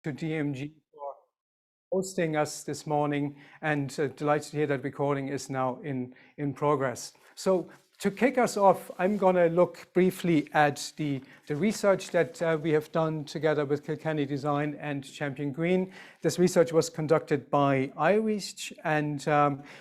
to DMG for hosting us this morning, and delighted to hear that recording is now in progress. So to kick us off, I'm going to look briefly at the research that we have done together with Kilkenny Design and Champion Green. This research was conducted by Irish, and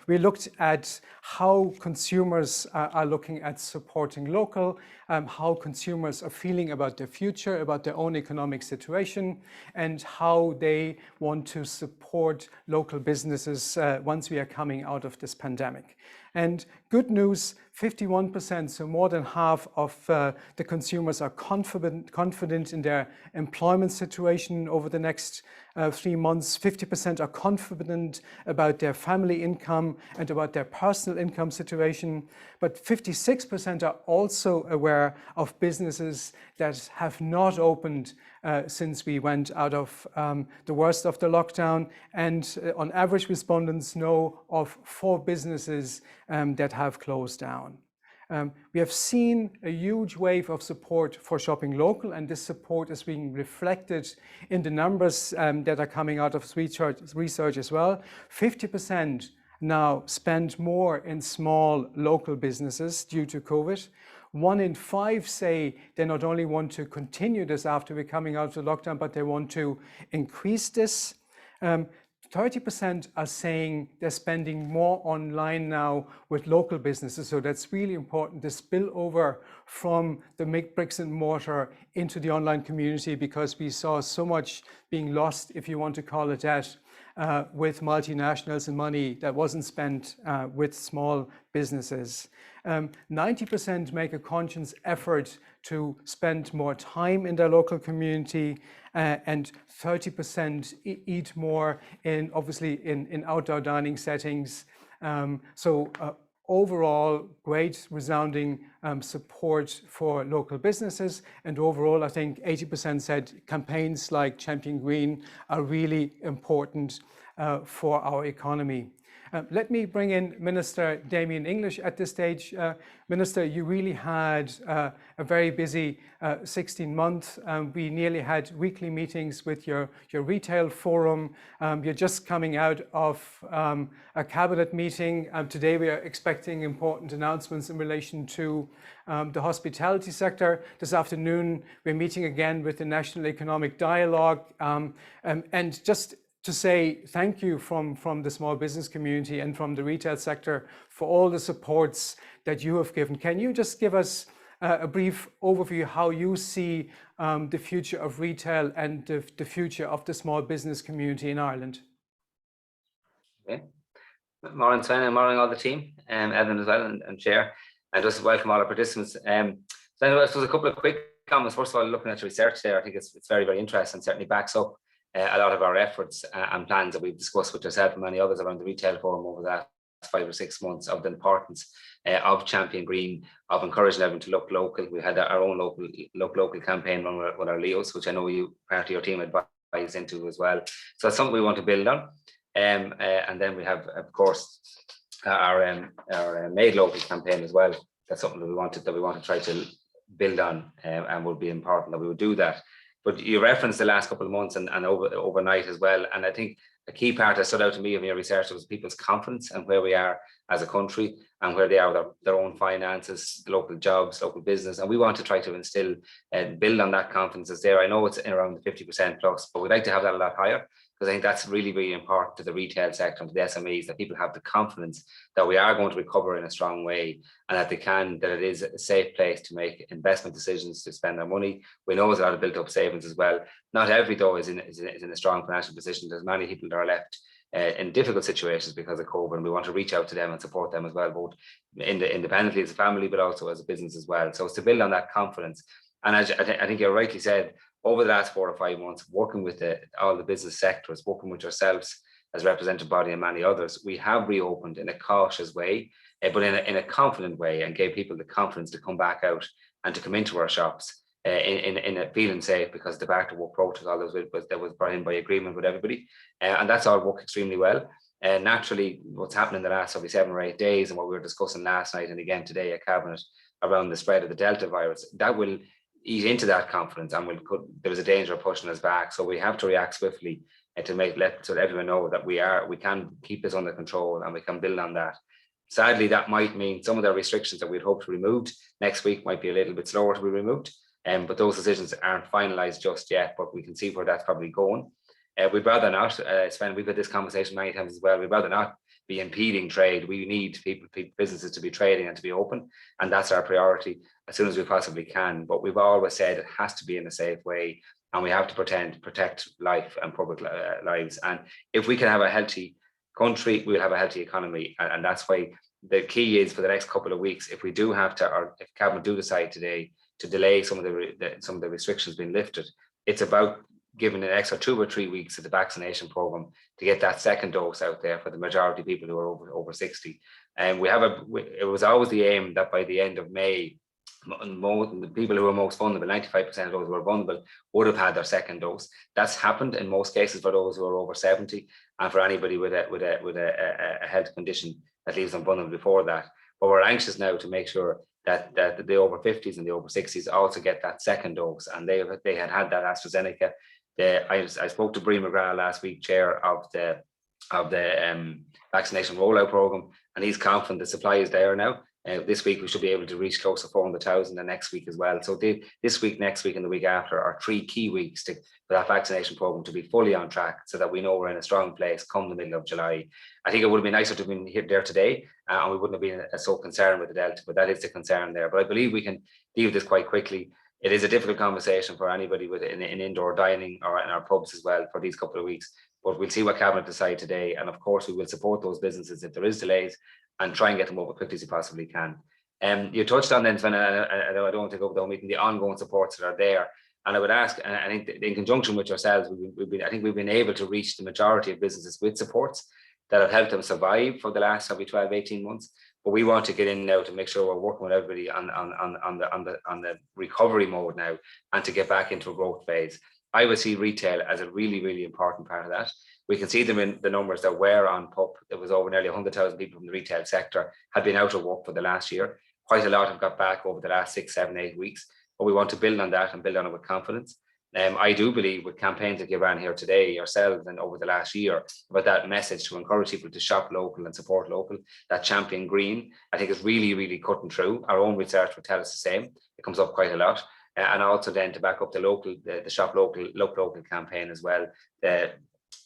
we looked at how consumers are looking at supporting local, how consumers are feeling about their future, about their own economic situation, and how they want to support local businesses once we are coming out of this pandemic. And good news, 51%, so more than half of the consumers are confident in their employment situation over the next 3 months. 50% are confident about their family income and about their personal income situation. But 56% are also aware of businesses that have not opened since we went out of the worst of the lockdown. And on average, respondents know of 4 businesses that have closed down. We have seen a huge wave of support for shopping local, and this support is being reflected in the numbers that are coming out of research as well. 50% now spend more in small local businesses due to COVID. 1 in 5 say they not only want to continue this after we're coming out of the lockdown, but they want to increase this. 30% are saying they're spending more online now with local businesses. So that's really important, the spillover from the bricks and mortar into the online community, because we saw so much being lost, if you want to call it that, with multinationals and money that wasn't spent with small businesses. 90% make a conscious effort to spend more time in their local community, and 30% eat more obviously in outdoor dining settings. Overall, great resounding support for local businesses. And overall, I think 80% said campaigns like Champion Green are really important for our economy. Let me bring in Minister Damien English at this stage. Minister, you really had a very busy 16 months. We nearly had weekly meetings with your retail forum. You're just coming out of a cabinet meeting. Today we are expecting important announcements in relation to the hospitality sector. This afternoon we're meeting again with the National Economic Dialogue. And just to say thank you from the small business community and from the retail sector for all the supports that you have given. Can you just give us a brief overview how you see the future of retail and the future of the small business community in Ireland? Okay. Morning, Sven, and morning all the team, Evelyn as well, and Chair, and just welcome all our participants. So anyway, so a couple of quick comments. First of all, looking at the research there, I think it's very, very interesting, certainly backs up a lot of our efforts and plans that we've discussed with yourself and many others around the retail forum over the last 5 or 6 months, of the importance of Champion Green, of encouraging everyone to look local. We had our own local campaign with our Leos, which I know you, part of your team, advised into as well. So that's something we want to build on. And then we have, of course, our Made Local campaign as well. That's something that we want to try to build on, and will be important that we would do that. But you referenced the last couple of months and overnight as well. And I think a key part that stood out to me of your research was people's confidence and where we are as a country and where they are with their own finances, local jobs, local business. And we want to try to instill and build on that confidence that's there. I know it's around the 50% plus, but we'd like to have that a lot higher, because I think that's really, really important to the retail sector and to the SMEs, that people have the confidence that we are going to recover in a strong way, and that that it is a safe place to make investment decisions, to spend their money. We know there's a lot of built up savings as well. Not every though is in a strong financial position. There's many people that are left in difficult situations because of COVID, and we want to reach out to them and support them as well, both independently as a family, but also as a business as well. So it's to build on that confidence. And I think you rightly said, over the last 4 or 5 months, working with all the business sectors, working with yourselves as representative body and many others, we have reopened in a cautious way, but in a confident way, and gave people the confidence to come back out and to come into our shops in a feeling safe, because the back to work protocol that was brought in by agreement with everybody, and that's all worked extremely well. And naturally, what's happened in the last probably 7 or 8 days, and what we were discussing last night and again today at Cabinet around the spread of the Delta virus, that will eat into that confidence, and there was a danger of pushing us back. So we have to react swiftly and to let everyone know that we can keep this under control and we can build on that. Sadly, that might mean some of the restrictions that we'd hoped to be removed next week might be a little bit slower to be removed. But those decisions aren't finalized just yet, but we can see where that's probably going. We'd rather not, Sven, we've had this conversation many times as well. We'd rather not be impeding trade. We need businesses to be trading and to be open, and that's our priority as soon as we possibly can. But we've always said it has to be in a safe way, and we have to protect life and public lives. And if we can have a healthy country, we'll have a healthy economy, and that's why the key is for the next couple of weeks. If we do have to, or if Cabinet do decide today to delay some of the restrictions being lifted, it's about giving an extra 2 or 3 weeks of the vaccination program to get that second dose out there for the majority of people who are over 60. And it was always the aim that by the end of May, the people who are most vulnerable, 95% of those who are vulnerable, would have had their second dose. That's happened in most cases for those who are over 70, and for anybody with a health condition that leaves them vulnerable before that. But we're anxious now to make sure that the over 50s and the over 60s also get that second dose, and they had that AstraZeneca. I spoke to Brie McGrath last week, chair of the vaccination rollout program, and he's confident the supply is there now. This week we should be able to reach close to 400,000, and next week as well. So this week, next week, and the week after are 3 key weeks for that vaccination program to be fully on track, so that we know we're in a strong place come the middle of July. I think it would have been nicer to have been here there today, and we wouldn't have been so concerned with the Delta, but that is the concern there. But I believe we can deal with this quite quickly. It is a difficult conversation for anybody in indoor dining or in our pubs as well for these couple of weeks. But we'll see what Cabinet decide today, and of course we will support those businesses if there is delays, and try and get them over quickly as you possibly can. You touched on then, Sven, I don't want to go over the whole meeting, the ongoing supports that are there. And I would ask, and I think in conjunction with yourselves, I think we've been able to reach the majority of businesses with supports that have helped them survive for the last probably 12, 18 months. But we want to get in now to make sure we're working with everybody on the recovery mode now, and to get back into a growth phase. I would see retail as a really, really important part of that. We can see them in the numbers that were on PUP. There was over nearly 100,000 people from the retail sector had been out of work for the last year. Quite a lot have got back over the last 6, 7, 8 weeks. But we want to build on that and build on it with confidence. I do believe with campaigns that you ran here today, yourselves, and over the last year, about that message to encourage people to shop local and support local, that champion green, I think is really, really cutting through. Our own research would tell us the same. It comes up quite a lot. And also then to back up the shop local campaign as well.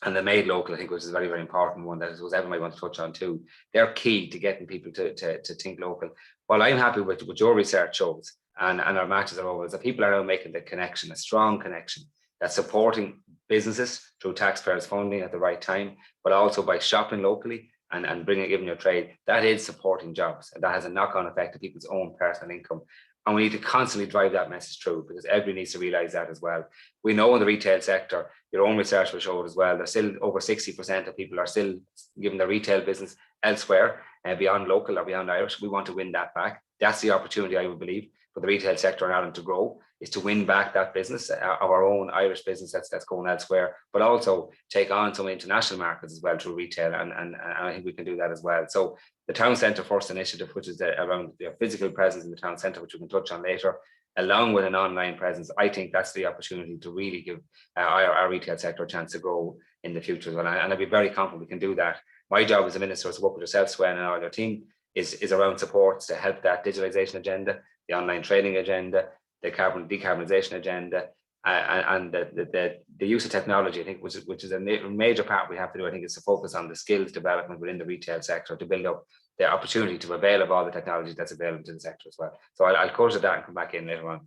And the made local, I think, which is a very, very important one that I suppose Evelyn might want to touch on too. They're key to getting people to think local. Well, I'm happy with what your research shows, and our matches are always that people are now making the connection, a strong connection, that's supporting businesses through taxpayers' funding at the right time, but also by shopping locally and giving your trade. That is supporting jobs, and that has a knock-on effect to people's own personal income. And we need to constantly drive that message through, because everybody needs to realize that as well. We know in the retail sector, your own research will show it as well, there's still over 60% of people are still giving their retail business elsewhere, beyond local or beyond Irish. We want to win that back. That's the opportunity, I would believe, for the retail sector in Ireland to grow, is to win back that business of our own Irish business that's going elsewhere, but also take on some international markets as well through retail. And I think we can do that as well. So the Town Centre First initiative, which is around the physical presence in the town centre, which we can touch on later, along with an online presence, I think that's the opportunity to really give our retail sector a chance to grow in the future as well. And I'd be very confident we can do that. My job as a minister is to work with yourself, Sven, and all your team is around supports to help that digitalisation agenda, the online trading agenda, the decarbonisation agenda, and the use of technology, I think, which is a major part we have to do, I think, is to focus on the skills development within the retail sector to build up the opportunity to avail of all the technology that's available to the sector as well. So I'll close at that and come back in later on.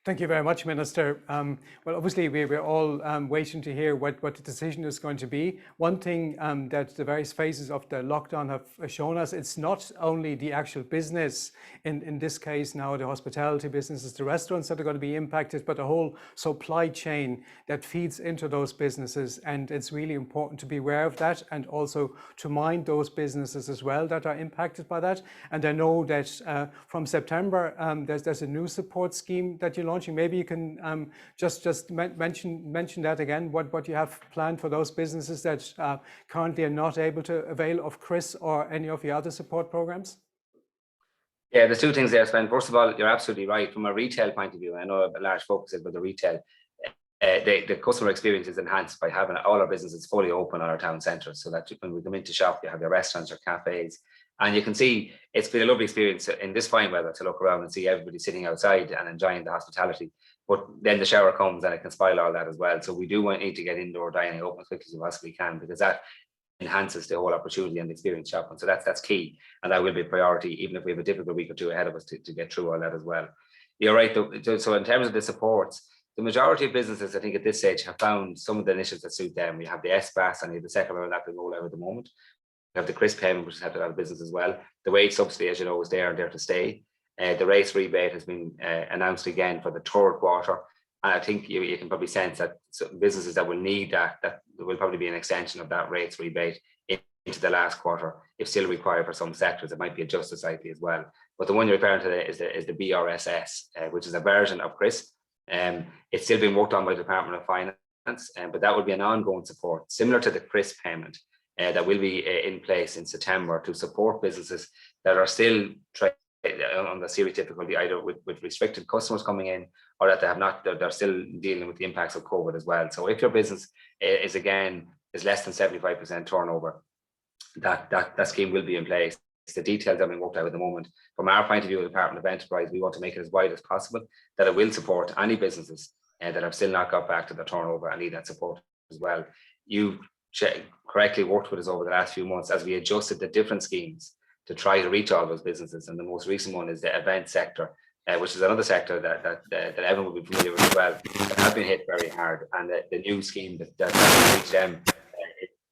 Thank you very much, Minister. Well, obviously, we're all waiting to hear what the decision is going to be. One thing that the various phases of the lockdown have shown us, it's not only the actual business, in this case now the hospitality businesses, the restaurants that are going to be impacted, but the whole supply chain that feeds into those businesses. And it's really important to be aware of that, and also to mind those businesses as well that are impacted by that. And I know that from September, there's a new support scheme that you're launching. Maybe you can just mention that again, what you have planned for those businesses that currently are not able to avail of Chris or any of the other support programs. Yeah, there's two things there, Sven. First of all, you're absolutely right. From a retail point of view, I know a large focus is about the retail. The customer experience is enhanced by having all our businesses fully open on our town centres, so that when we come into shop, you have your restaurants or cafes, and you can see it's been a lovely experience in this fine weather to look around and see everybody sitting outside and enjoying the hospitality. But then the shower comes and it can spoil all that as well. So we do need to get indoor dining open as quickly as we possibly can, because that enhances the whole opportunity and experience shopping. So that's key, and that will be a priority, even if we have a difficult week or two ahead of us to get through all that as well. You're right, though. So in terms of the supports, the majority of businesses, I think at this stage, have found some of the initiatives that suit them. We have the SBAS and the second round that being rolled out at the moment. We have the CRISP payment, which has helped a lot of business as well. The wage subsidy, as you know, is there and there to stay. The race rebate has been announced again for the third quarter. And I think you can probably sense that businesses that will need that there will probably be an extension of that rates rebate into the last quarter, if still required for some sectors. It might be adjusted slightly as well. But the one you're referring to is the BRSS, which is a version of CRISP. It's still being worked on by the Department of Finance, but that would be an ongoing support, similar to the CRISP payment that will be in place in September to support businesses that are still trying on the serious difficulty, either with restricted customers coming in, or that they have not, they're still dealing with the impacts of COVID as well. So if your business is less than 75% turnover, that scheme will be in place. The details are being worked out at the moment. From our point of view, the Department of Enterprise, we want to make it as wide as possible, that it will support any businesses that have still not got back to their turnover and need that support as well. You correctly worked with us over the last few months as we adjusted the different schemes to try to reach all those businesses. And the most recent one is the event sector, which is another sector that Evelyn will be familiar with as well, that have been hit very hard. And the new scheme that will reach them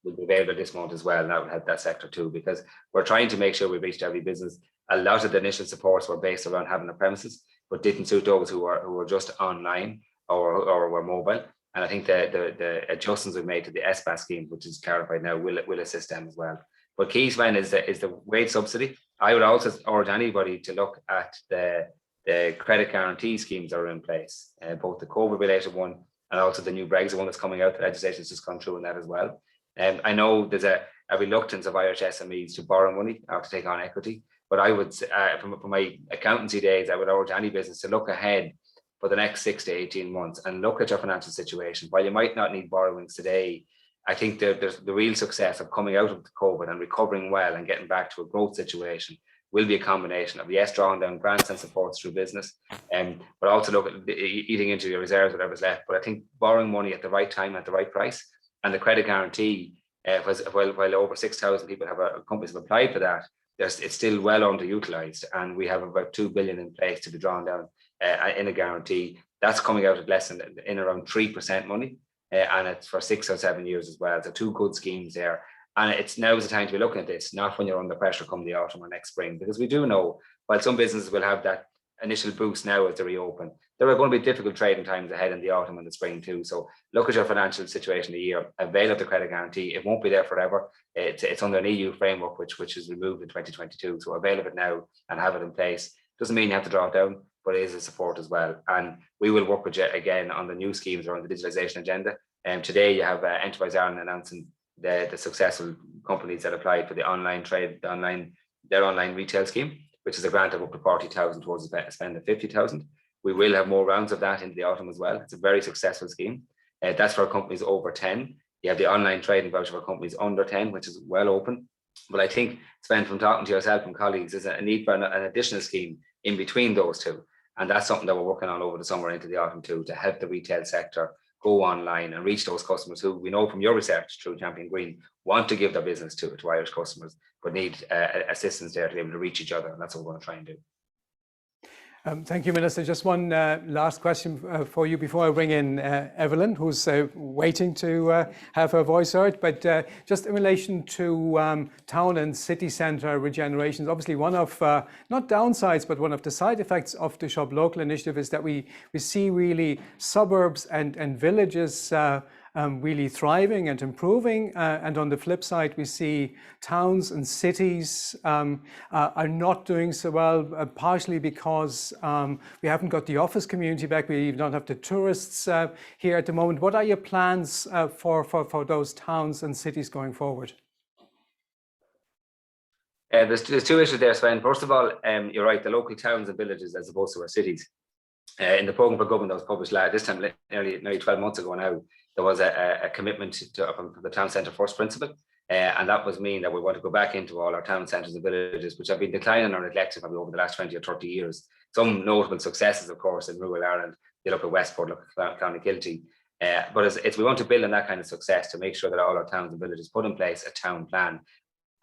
will be available this month as well, and that will help that sector too, because we're trying to make sure we reached every business. A lot of the initial supports were based around having a premises, but didn't suit those who were just online or were mobile. And I think the adjustments we've made to the SBAS scheme, which is clarified now, will assist them as well. But key, Sven, is the wage subsidy. I would also urge anybody to look at the credit guarantee schemes that are in place, both the COVID related one and also the new Brexit one that's coming out. The legislation has just gone through on that as well. I know there's a reluctance of Irish SMEs to borrow money or to take on equity, but I would, from my accountancy days, I would urge any business to look ahead for the next 6 to 18 months and look at your financial situation. While you might not need borrowings today, I think there's the real success of coming out of the COVID and recovering well and getting back to a growth situation will be a combination of, yes, drawing down grants and supports through business, but also look at eating into your reserves, whatever's left. But I think borrowing money at the right time, at the right price, and the credit guarantee, while over 6,000 people companies have applied for that, it's still well underutilized, and we have about 2 billion in place to be drawn down in a guarantee. That's coming out at less than in around 3% money, and it's for 6 or 7 years as well. So two good schemes there, and it's now is the time to be looking at this, not when you're under pressure come the autumn or next spring, because we do know while some businesses will have that initial boost now as they reopen, there are going to be difficult trading times ahead in the autumn and the spring too. So look at your financial situation a year, avail of the credit guarantee. It won't be there forever. It's under an EU framework which is removed in 2022. So avail of it now and have it in place. Doesn't mean you have to draw it down, but it is a support as well. And we will work with you again on the new schemes around the digitalization agenda. And today you have Enterprise Ireland announcing the successful companies that applied for the online trade, their online retail scheme, which is a grant of up to 40,000 towards a spend of 50,000. We will have more rounds of that into the autumn as well. It's a very successful scheme. That's for companies over 10. You have the online trading voucher for companies under 10, which is well open. But I think, Sven, from talking to yourself and colleagues, there's a need for an additional scheme in between those two. And that's something that we're working on over the summer into the autumn too, to help the retail sector go online and reach those customers who we know from your research through Champion Green want to give their business to Irish customers, but need assistance there to be able to reach each other. And that's what we're going to try and do. Thank you, Minister. Just one last question for you before I bring in Evelyn, who's waiting to have her voice heard. But just in relation to town and city centre regenerations, obviously one of, not downsides, but one of the side effects of the Shop Local initiative is that we see really suburbs and villages really thriving and improving. And on the flip side, we see towns and cities are not doing so well, partially because we haven't got the office community back. We don't have the tourists here at the moment. What are your plans for those towns and cities going forward? There's two issues there, Sven. First of all, you're right, the local towns and villages as opposed to our cities. In the programme for government that was published this time, nearly 12 months ago now, there was a commitment from the town centre first principle. And that was mean that we want to go back into all our town centres and villages, which have been declining or neglected probably over the last 20 or 30 years. Some notable successes, of course, in rural Ireland. You look at Westport, look at County Kilkenny. But we want to build on that kind of success to make sure that all our towns and villages put in place a town plan,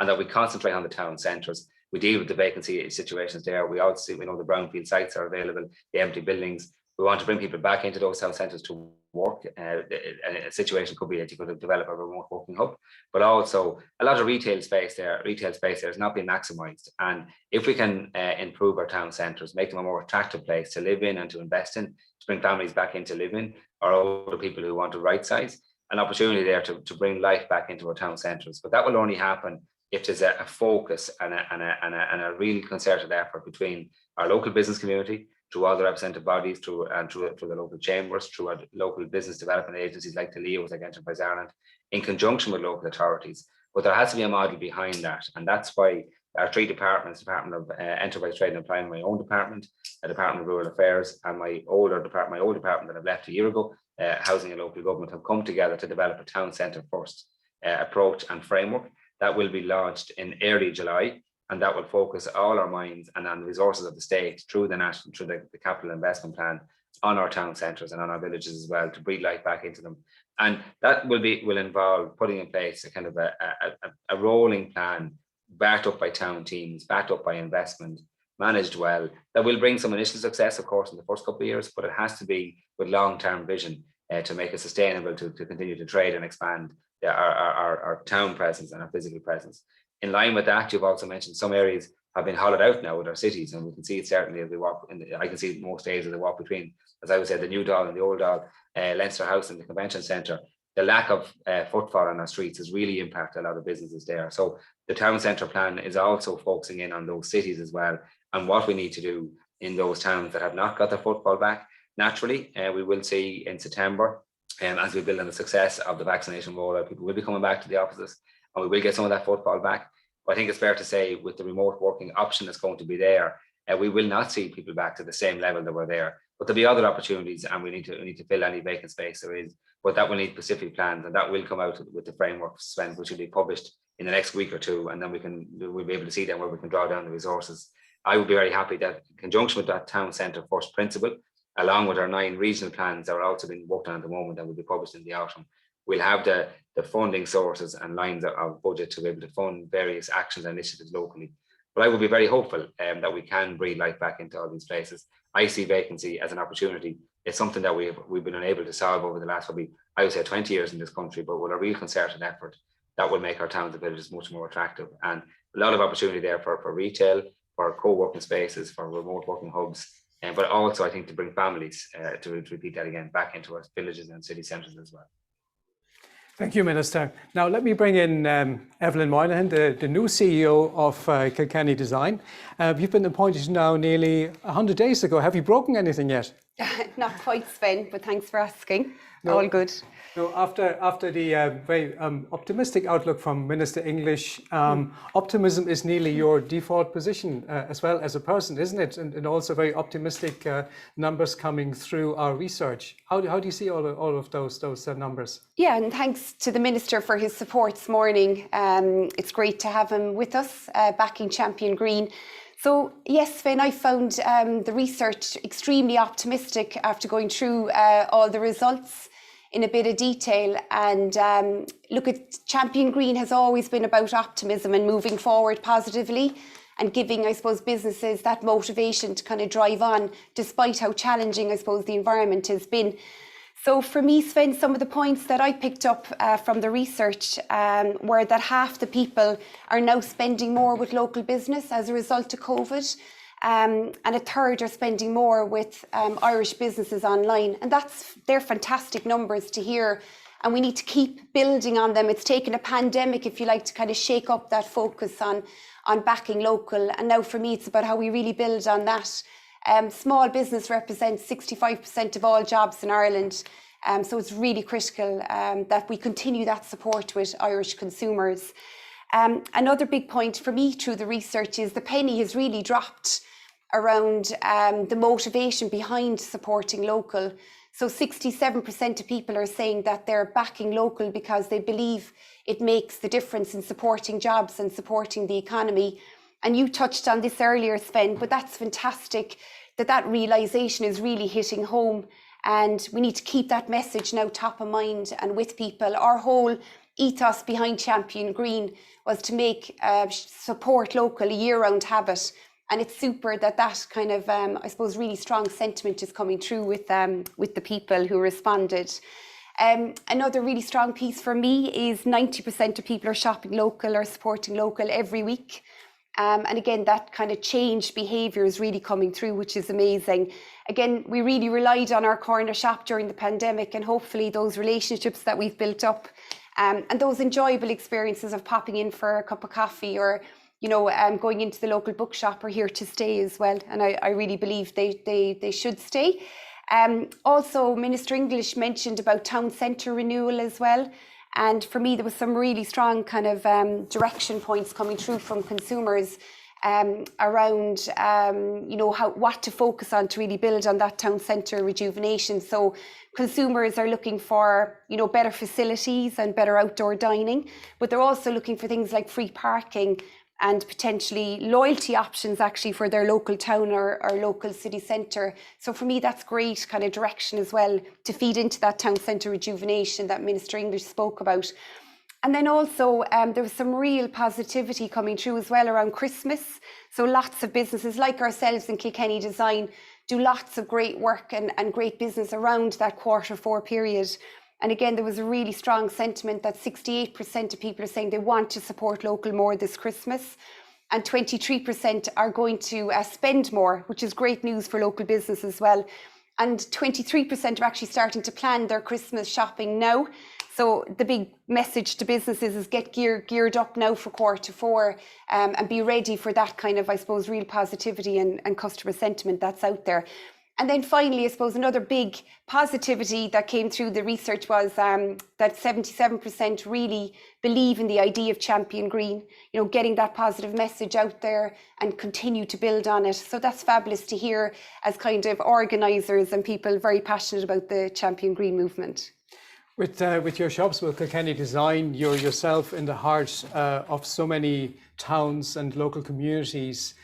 and that we concentrate on the town centres. We deal with the vacancy situations there. We know the brownfield sites are available, the empty buildings. We want to bring people back into those town centres to work. A situation could be that you could develop a remote working hub, but also a lot of retail space there is not being maximised. And if we can improve our town centres, make them a more attractive place to live in and to invest in, to bring families back into living, or older people who want to right size, an opportunity there to bring life back into our town centres. But that will only happen if there's a focus and a real concerted effort between our local business community, through all the representative bodies, through the local chambers, through our local business development agencies like the LEOs, like Enterprise Ireland, in conjunction with local authorities. But there has to be a model behind that. And that's why our three departments, Department of Enterprise, Trade and Employment, my own department, the Department of Rural Affairs, and my old department that I've left a year ago, Housing and Local Government, have come together to develop a town centre first approach and framework that will be launched in early July. And that will focus all our minds and on the resources of the state through the capital investment plan on our town centres and on our villages as well, to breathe life back into them. And that will involve putting in place a kind of a rolling plan, backed up by town teams, backed up by investment, managed well. That will bring some initial success, of course, in the first couple of years, but it has to be with long-term vision to make it sustainable, to continue to trade and expand our town presence and our physical presence. In line with that, you've also mentioned some areas have been hollowed out now with our cities, and we can see it certainly as we walk. I can see it most days as I walk between, as I would say, the New Dáil and the Old Dáil, Leinster House and the Convention Centre. The lack of footfall on our streets has really impacted a lot of businesses there. So the town centre plan is also focusing in on those cities as well, and what we need to do in those towns that have not got their footfall back. Naturally, we will see in September, as we build on the success of the vaccination rollout, people will be coming back to the offices, and we will get some of that footfall back. But I think it's fair to say, with the remote working option that's going to be there, we will not see people back to the same level that were there. But there'll be other opportunities, and we need to fill any vacant space there is. But that will need specific plans, and that will come out with the framework, Sven, which will be published in the next week or two, and then we'll be able to see then where we can draw down the resources. I would be very happy that, in conjunction with that town centre first principle, along with our 9 regional plans that are also being worked on at the moment and will be published in the autumn, we'll have the funding sources and lines of budget to be able to fund various actions and initiatives locally. But I would be very hopeful that we can breathe life back into all these places. I see vacancy as an opportunity. It's something that we've been unable to solve over the last, probably, I would say, 20 years in this country, but with a real concerted effort, that will make our towns and villages much more attractive. And a lot of opportunity there for retail, for co-working spaces, for remote working hubs, but also, I think, to bring families, to repeat that again, back into our villages and city centres as well. Thank you, Minister. Now let me bring in Evelyn Moynihan, the new CEO of Kilkenny Design. You've been appointed now nearly 100 days ago. Have you broken anything yet? Not quite, Sven, but thanks for asking. No, all good. No, after the very optimistic outlook from Minister English, optimism is nearly your default position as well as a person, isn't it? And also very optimistic numbers coming through our research. How do you see all of those numbers? Yeah, and thanks to the Minister for his support this morning. It's great to have him with us, backing Champion Green. So yes, Sven, I found the research extremely optimistic after going through all the results in a bit of detail. And look, at Champion Green has always been about optimism and moving forward positively and giving, I suppose, businesses that motivation to kind of drive on, despite how challenging, I suppose, the environment has been. So for me, Sven, some of the points that I picked up from the research were that half the people are now spending more with local business as a result of COVID. And a third are spending more with Irish businesses online. And they're fantastic numbers to hear. And we need to keep building on them. It's taken a pandemic, if you like, to kind of shake up that focus on backing local. And now for me, it's about how we really build on that. Small business represents 65% of all jobs in Ireland. So it's really critical that we continue that support with Irish consumers. Another big point for me through the research is the penny has really dropped around the motivation behind supporting local. So 67% of people are saying that they're backing local because they believe it makes the difference in supporting jobs and supporting the economy. And you touched on this earlier, Sven, but that's fantastic that realisation is really hitting home. And we need to keep that message now top of mind and with people. Our whole ethos behind Champion Green was to make support local a year-round habit. And it's super that kind of, I suppose, really strong sentiment is coming through with the people who responded. Another really strong piece for me is 90% of people are shopping local or supporting local every week. And again, that kind of changed behaviour is really coming through, which is amazing. Again, we really relied on our corner shop during the pandemic, and hopefully those relationships that we've built up and those enjoyable experiences of popping in for a cup of coffee or going into the local bookshop are here to stay as well. And I really believe they should stay. Also, Minister English mentioned about town centre renewal as well. And for me, there was some really strong kind of direction points coming through from consumers around, what to focus on to really build on that town centre rejuvenation. So consumers are looking for, better facilities and better outdoor dining, but they're also looking for things like free parking and potentially loyalty options actually for their local town or local city centre. So for me, that's great kind of direction as well to feed into that town centre rejuvenation that Minister English spoke about. And then also there was some real positivity coming through as well around Christmas. So lots of businesses like ourselves in Kilkenny Design do lots of great work and great business around that Q4 period. And again, there was a really strong sentiment that 68% of people are saying they want to support local more this Christmas. And 23% are going to spend more, which is great news for local business as well. And 23% are actually starting to plan their Christmas shopping now. So the big message to businesses is get geared up now for Q4 and be ready for that kind of, I suppose, real positivity and customer sentiment that's out there. And then finally, I suppose another big positivity that came through the research was that 77% really believe in the idea of Champion Green, getting that positive message out there and continue to build on it. So that's fabulous to hear as kind of organisers and people very passionate about the Champion Green movement. With your shops, with Kilkenny Design, you're yourself in the heart of so many towns and local communities.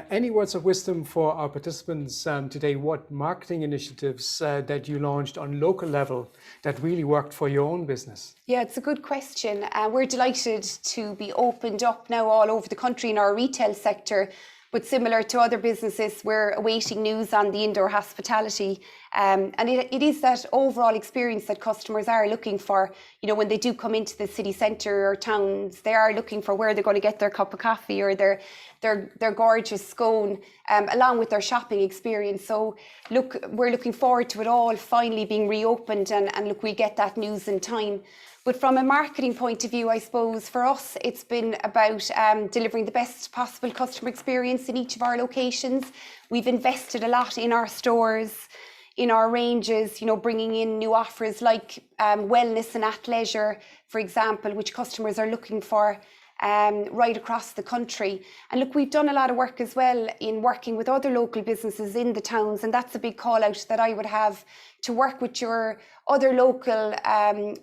Any words of wisdom for our participants today? What marketing initiatives that you launched on local level that really worked for your own business? Yeah, it's a good question. We're delighted to be opened up now all over the country in our retail sector. But similar to other businesses, we're awaiting news on the indoor hospitality. And it is that overall experience that customers are looking for. When they do come into the city centre or towns, they are looking for where they're going to get their cup of coffee or their gorgeous scone, along with their shopping experience. So look, we're looking forward to it all finally being reopened and look, we get that news in time. But from a marketing point of view, I suppose for us, it's been about delivering the best possible customer experience in each of our locations. We've invested a lot in our stores, in our ranges, bringing in new offers like wellness and athleisure, for example, which customers are looking for right across the country. And look, we've done a lot of work as well in working with other local businesses in the towns, and that's a big call out that I would have to work with your other local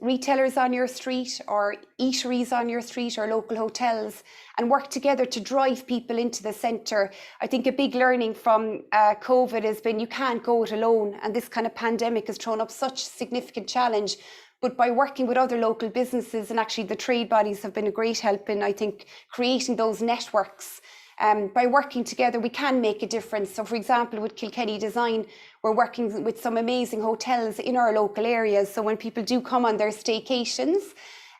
retailers on your street or eateries on your street or local hotels and work together to drive people into the centre. I think a big learning from COVID has been you can't go it alone, and this kind of pandemic has thrown up such a significant challenge. But by working with other local businesses, and actually the trade bodies have been a great help in, I think, creating those networks. By working together, we can make a difference. So for example, with Kilkenny Design, we're working with some amazing hotels in our local areas. So when people do come on their staycations,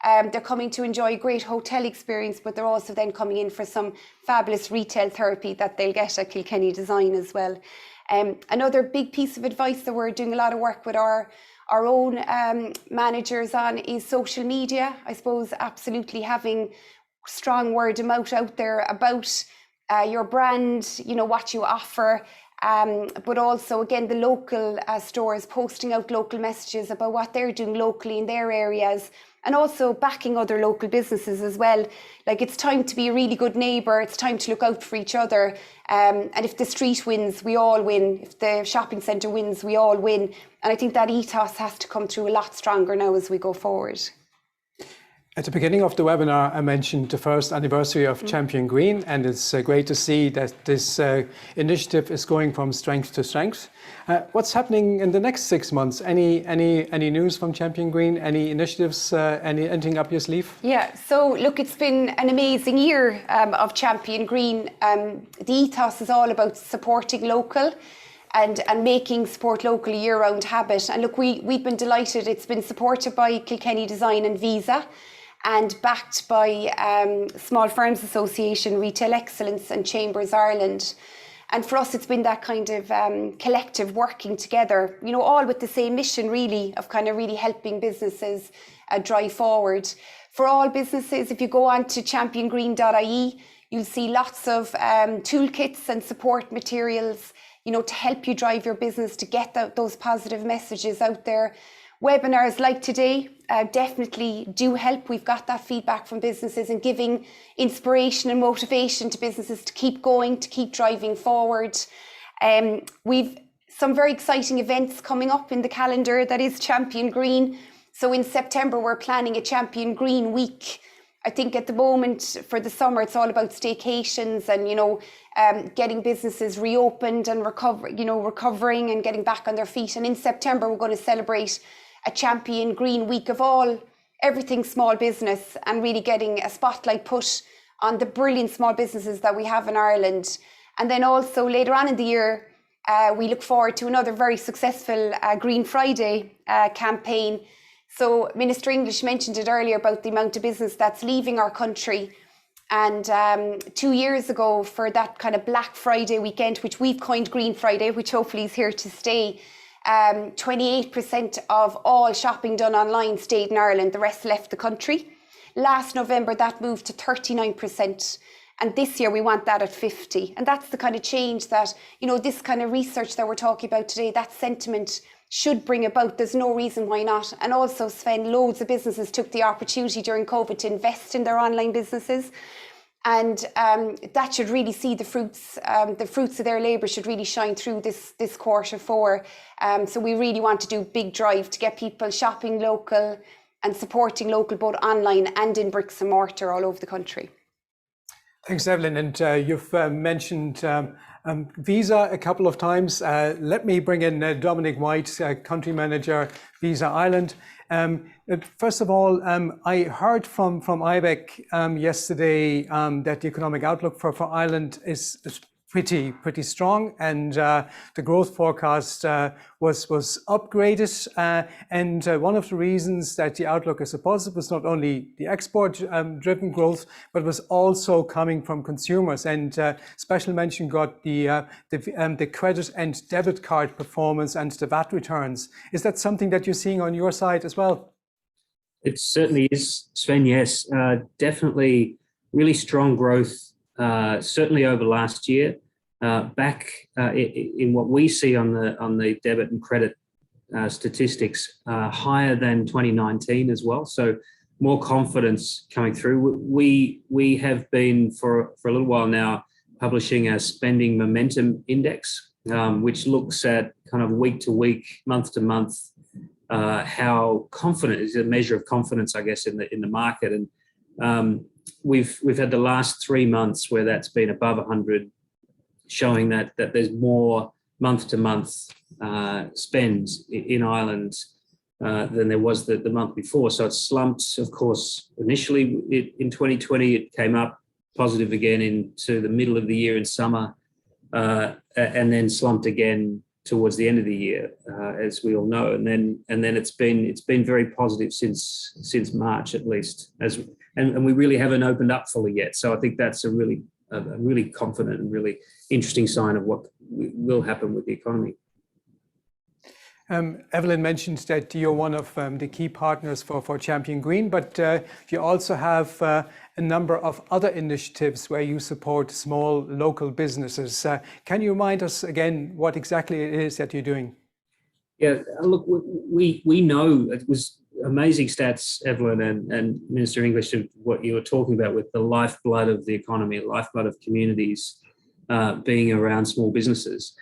they're coming to enjoy a great hotel experience, but they're also then coming in for some fabulous retail therapy that they'll get at Kilkenny Design as well. Another big piece of advice that we're doing a lot of work with our own managers on is social media. I suppose absolutely having strong word of mouth out there about your brand, what you offer, but also, again, the local stores posting out local messages about what they're doing locally in their areas, and also backing other local businesses as well. Like, it's time to be a really good neighbour, it's time to look out for each other. And if the street wins, we all win. If the shopping centre wins, we all win. And I think that ethos has to come through a lot stronger now as we go forward. At the beginning of the webinar, I mentioned the first anniversary of Champion Green, and it's great to see that this initiative is going from strength to strength. What's happening in the next 6 months? Any news from Champion Green? Any initiatives? Anything up your sleeve? Yeah, so look, it's been an amazing year of Champion Green. The ethos is all about supporting local and making support local a year-round habit. And look, we've been delighted. It's been supported by Kilkenny Design and Visa, and backed by Small Firms Association, Retail Excellence and Chambers Ireland. And for us, it's been that kind of collective working together, you know, all with the same mission really of kind of really helping businesses drive forward. For all businesses, if you go on to championgreen.ie, you'll see lots of toolkits and support materials, you know, to help you drive your business, to get those positive messages out there. Webinars like today definitely do help. We've got that feedback from businesses and giving inspiration and motivation to businesses to keep going, to keep driving forward. We've some very exciting events coming up in the calendar that is Champion Green. So in September, we're planning a Champion Green week. I think at the moment for the summer, it's all about staycations and, you know, getting businesses reopened and recovering and getting back on their feet. And in September, we're going to celebrate a Champion Green week of everything small business, and really getting a spotlight put on the brilliant small businesses that we have in Ireland. And then also later on in the year, we look forward to another very successful Green Friday campaign. So Minister English mentioned it earlier about the amount of business that's leaving our country. And 2 years ago, for that kind of Black Friday weekend, which we've coined Green Friday, which hopefully is here to stay, 28% of all shopping done online stayed in Ireland, the rest left the country. Last November, that moved to 39%. And this year we want that at 50%. And that's the kind of change that, you know, this kind of research that we're talking about today, that sentiment should bring about. There's no reason why not. And also, Sven, loads of businesses took the opportunity during COVID to invest in their online businesses. And that should really see the fruits of their labour should really shine through this Q4. So we really want to do a big drive to get people shopping local and supporting local, both online and in bricks and mortar all over the country. Thanks, Evelyn. And you've mentioned Visa a couple of times. Let me bring in Dominic White, Country Manager, Visa Ireland. First of all, I heard from IBEC yesterday that the economic outlook for Ireland is pretty strong, and the growth forecast was upgraded. And one of the reasons that the outlook is so positive was not only the export driven growth, but was also coming from consumers. And special mention got the credit and debit card performance and the VAT returns. Is that something that you're seeing on your side as well? It certainly is, Sven. Yes, definitely really strong growth. Certainly over last year, back in what we see on the debit and credit statistics, higher than 2019 as well. So more confidence coming through. We have been for a little while now publishing a spending momentum index, which looks at kind of week to week, month to month, how confident is a measure of confidence, I guess, in the market. And we've had the last 3 months where that's been above 100, showing that there's more month-to-month spends in Ireland than there was the month before. So it slumped, of course, initially in 2020. It came up positive again into the middle of the year in summer, and then slumped again towards the end of the year, as we all know. And then it's been very positive since March at least, and we really haven't opened up fully yet. So I think that's a really confident and really interesting sign of what will happen with the economy. Evelyn mentioned that you're one of the key partners for Champion Green, but you also have a number of other initiatives where you support small local businesses. Can you remind us again what exactly it is that you're doing? Yeah, look, we know it was amazing stats, Evelyn and Minister English, of what you were talking about with the lifeblood of the economy, lifeblood of communities being around small businesses.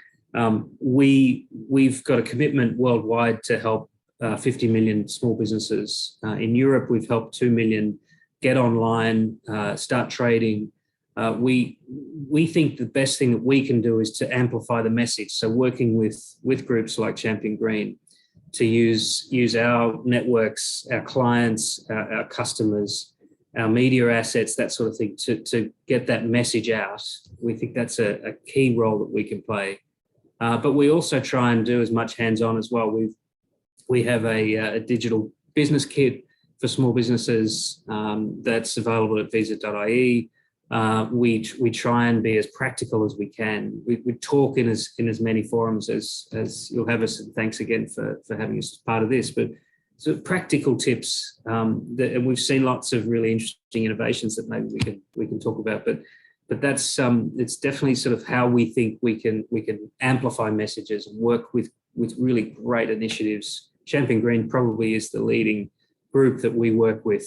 We've got a commitment worldwide to help 50 million small businesses. In Europe, we've helped 2 million get online, start trading. We think the best thing that we can do is to amplify the message. So working with groups like Champion Green to use our networks, our clients, our customers, our media assets, that sort of thing, to get that message out. We think that's a key role that we can play. But we also try and do as much hands-on as well. We have a digital business kit for small businesses that's available at visa.ie. We try and be as practical as we can. We talk in as many forums as you'll have us, and thanks again for having us as part of this. But so practical tips, and we've seen lots of really interesting innovations that maybe we can talk about. But that's it's definitely sort of how we think we can amplify messages and work with really great initiatives. Champion Green probably is the leading group that we work with,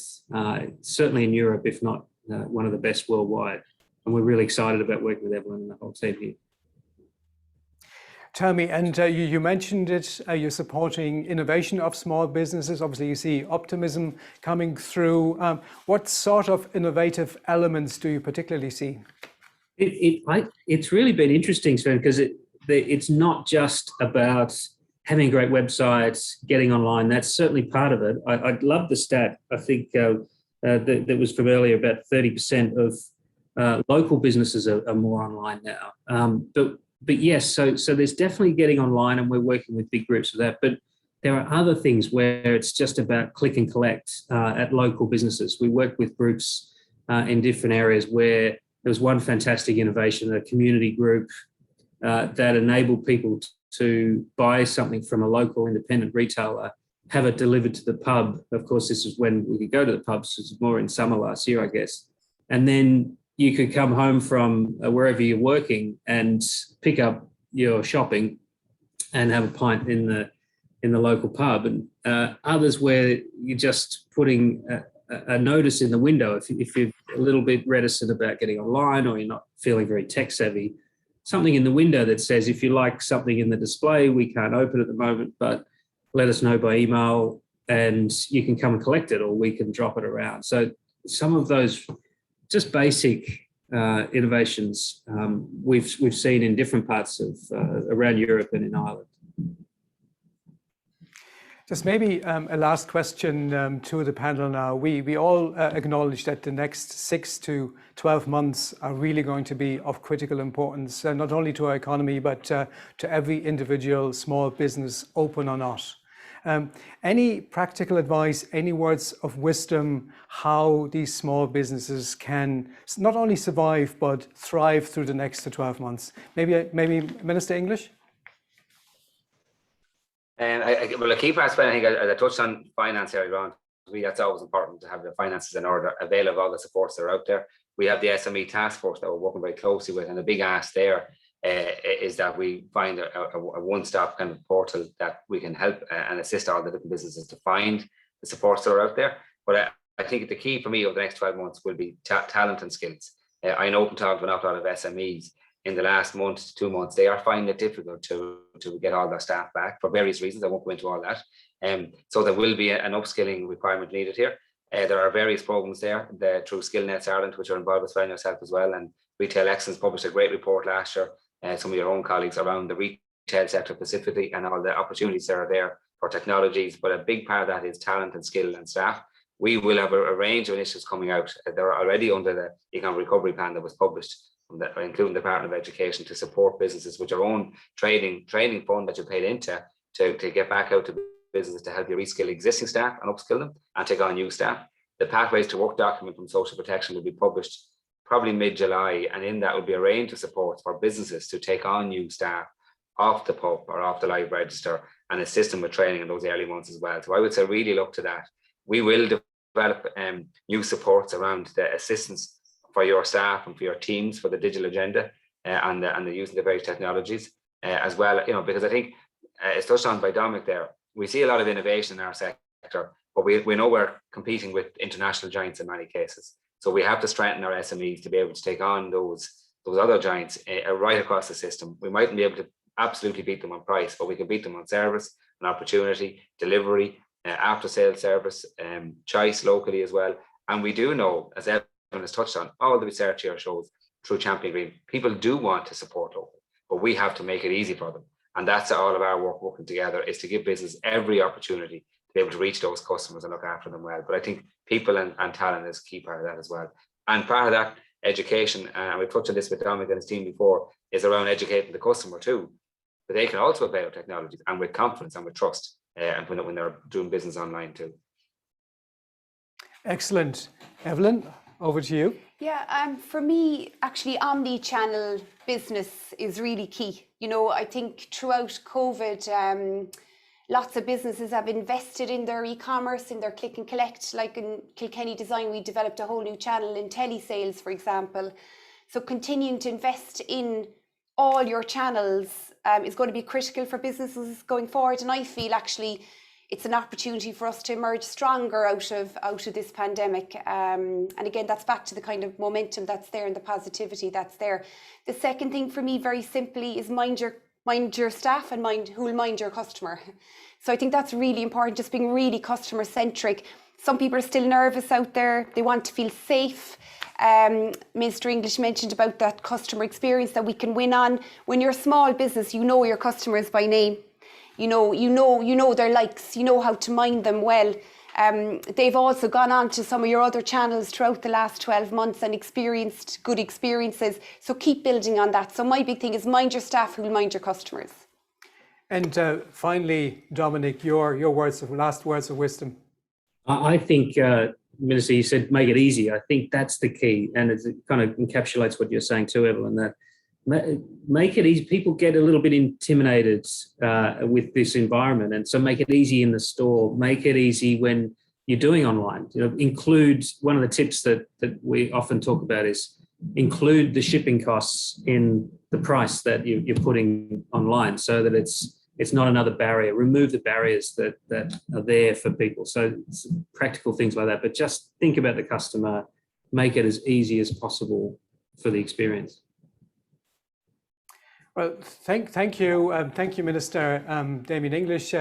certainly in Europe, if not one of the best worldwide. And we're really excited about working with Evelyn and the whole team here. Tell me, and you mentioned it, you're supporting innovation of small businesses. Obviously, you see optimism coming through. What sort of innovative elements do you particularly see? It's really been interesting, Sven, because it's not just about having a great website, getting online. That's certainly part of it. I love the stat. I think that was from earlier, about 30% of local businesses are more online now. But yes, so there's definitely getting online, and we're working with big groups for that. But there are other things where it's just about click and collect at local businesses. We work with groups in different areas where there was one fantastic innovation, a community group that enabled people to buy something from a local independent retailer, have it delivered to the pub. Of course, this is when we could go to the pubs. This was more in summer last year, I guess. And then you could come home from wherever you're working and pick up your shopping and have a pint in the local pub. And others where you're just putting a notice in the window if you're a little bit reticent about getting online, or you're not feeling very tech savvy, something in the window that says, if you like something in the display, we can't open at the moment, but let us know by email and you can come and collect it, or we can drop it around. So some of those just basic innovations we've seen in different parts of around Europe and in Ireland. Just maybe a last question to the panel now. We all acknowledge that the next 6 to 12 months are really going to be of critical importance, not only to our economy, but to every individual small business, open or not. Any practical advice, any words of wisdom, how these small businesses can not only survive, but thrive through the next 12 months? Maybe Minister English? Well, a key part, I think, I touched on finance earlier on. To me, that's always important, to have the finances in order, avail of all the supports that are out there. We have the SME task force that we're working very closely with, and the big ask there is that we find a one-stop kind of portal that we can help and assist all the different businesses to find the supports that are out there. But I think the key for me over the next 12 months will be talent and skills. I know, talking to an awful lot of SMEs in the last month to 2 months, they are finding it difficult to get all their staff back for various reasons. I won't go into all that. So there will be an upskilling requirement needed here. There are various programs there through SkillNets Ireland, which are involved with Sven yourself as well. And Retail Excellence published a great report last year, some of your own colleagues, around the retail sector specifically and all the opportunities that are there for technologies. But a big part of that is talent and skill and staff. We will have a range of initiatives coming out. They're already under the Economic Recovery Plan that was published, including the Department of Education, to support businesses with your own training fund that you paid into to get back out to businesses to help you reskill existing staff and upskill them and take on new staff. The Pathways to Work document from Social Protection will be published probably mid-July, and in that will be a range of supports for businesses to take on new staff off the pub or off the live register, and assist them with training in those early months as well. So I would say really look to that. We will develop new supports around the assistance for your staff and for your teams for the digital agenda and the use of the various technologies as well. You know, because I think it's touched on by Dominic there. We see a lot of innovation in our sector, but we know we're competing with international giants in many cases. So we have to strengthen our SMEs to be able to take on those other giants right across the system. We mightn't be able to absolutely beat them on price, but we can beat them on service and opportunity, delivery, after sales service, choice locally as well. And we do know, as Evelyn has touched on, all the research here shows through Champion Green, people do want to support local, but we have to make it easy for them. And that's all of our work working together, is to give business every opportunity to be able to reach those customers and look after them well. But I think people and talent is a key part of that as well. And part of that education, and we've touched on this with Dominic and his team before, is around educating the customer too. But they can also avail of technologies and with confidence and with trust, and when they're doing business online too. Excellent. Evelyn, over to you. Yeah, for me, actually, omni-channel business is really key. You know, I think throughout COVID, lots of businesses have invested in their e-commerce, in their click and collect. Like in Kilkenny Design, we developed a whole new channel in telesales, for example. So continuing to invest in all your channels is going to be critical for businesses going forward. And I feel actually it's an opportunity for us to emerge stronger out of this pandemic. And again, that's back to the kind of momentum that's there and the positivity that's there. The second thing for me, very simply, is mind your staff and who will mind your customer. So I think that's really important, just being really customer centric. Some people are still nervous out there. They want to feel safe. Mr. English mentioned about that customer experience that we can win on. When you're a small business, you know your customers by name. You know their likes, you know how to mind them well. They've also gone on to some of your other channels throughout the last 12 months and experienced good experiences. So keep building on that. So my big thing is mind your staff who will mind your customers. And finally, Dominic, your last words of wisdom. I think, Minister, you said make it easy. I think that's the key. And it kind of encapsulates what you're saying too, Evelyn, that make it easy. People get a little bit intimidated with this environment, and so make it easy in the store. Make it easy when you're doing online. You know, include one of the tips that we often talk about is include the shipping costs in the price that you're putting online, so that it's not another barrier. Remove the barriers that are there for people. So it's practical things like that. But just think about the customer. Make it as easy as possible for the experience. Well, thank you, Minister Damien English.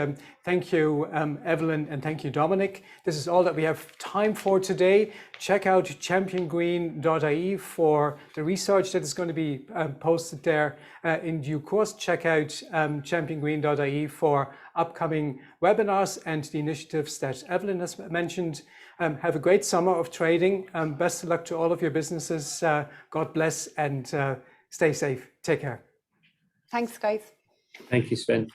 Thank you, Evelyn, and thank you, Dominic. This is all that we have time for today. Check out championgreen.ie for the research that is going to be posted there in due course. Check out championgreen.ie for upcoming webinars and the initiatives that Evelyn has mentioned. Have a great summer of trading. Best of luck to all of your businesses. God bless and stay safe. Take care. Thanks, guys. Thank you, Sven.